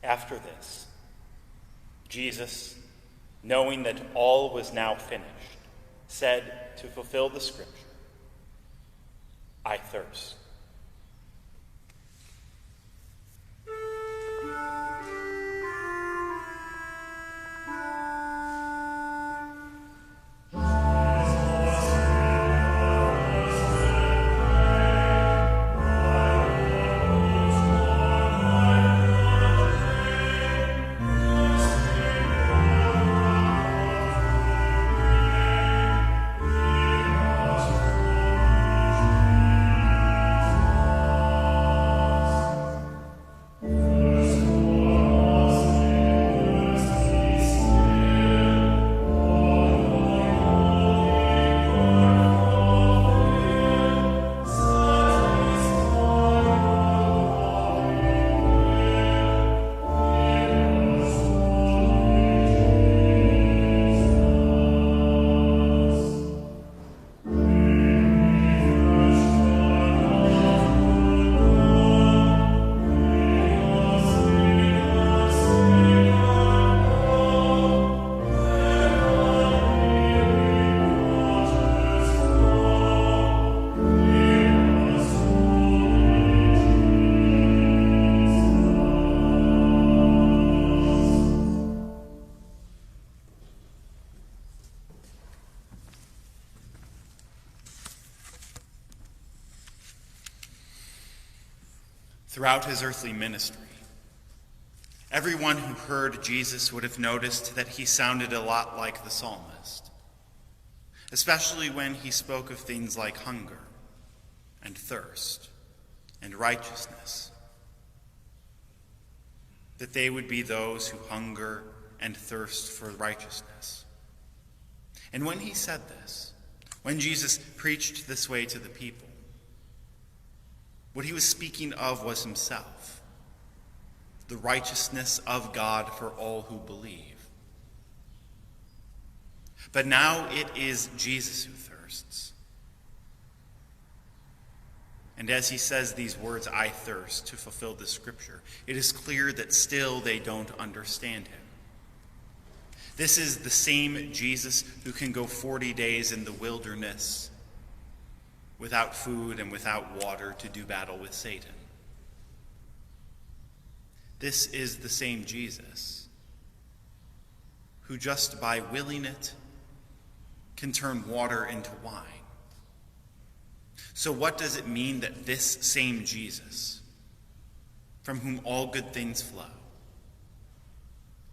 After this, Jesus, knowing that all was now finished, said to fulfill the scripture, "I thirst." Throughout his earthly ministry, everyone who heard Jesus would have noticed that he sounded a lot like the psalmist, especially when he spoke of things like hunger and thirst and righteousness, that they would be those who hunger and thirst for righteousness. And when he said this, when Jesus preached this way to the people, what he was speaking of was himself, the righteousness of God for all who believe. But now it is Jesus who thirsts. And as he says these words, "I thirst," to fulfill the scripture, it is clear that still they don't understand him. This is the same Jesus who can go 40 days in the wilderness without food and without water to do battle with Satan. This is the same Jesus who just by willing it can turn water into wine. So what does it mean that this same Jesus, from whom all good things flow,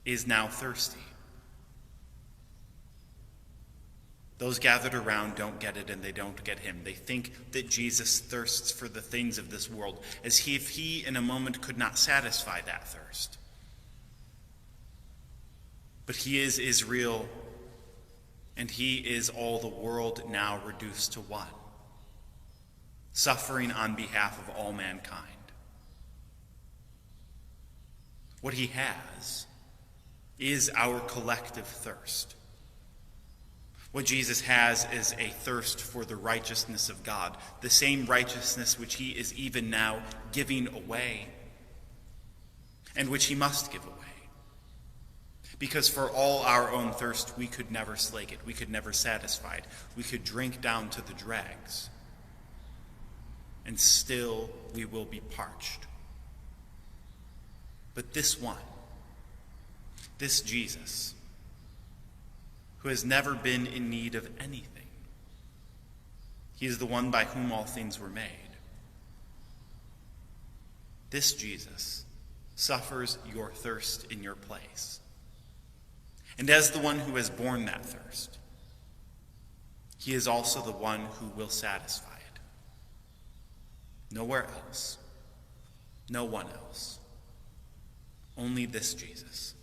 is now thirsty? Those gathered around don't get it, and they don't get him. They think that Jesus thirsts for the things of this world, as if he in a moment could not satisfy that thirst. But he is Israel, and he is all the world now reduced to one, suffering on behalf of all mankind. What he has is our collective thirst. What Jesus has is a thirst for the righteousness of God, the same righteousness which he is even now giving away, and which he must give away. Because for all our own thirst, we could never slake it, we could never satisfy it, we could drink down to the dregs, and still we will be parched. But this one, this Jesus, who has never been in need of anything. He is the one by whom all things were made. This Jesus suffers your thirst in your place. And as the one who has borne that thirst, he is also the one who will satisfy it. Nowhere else, no one else, only this Jesus.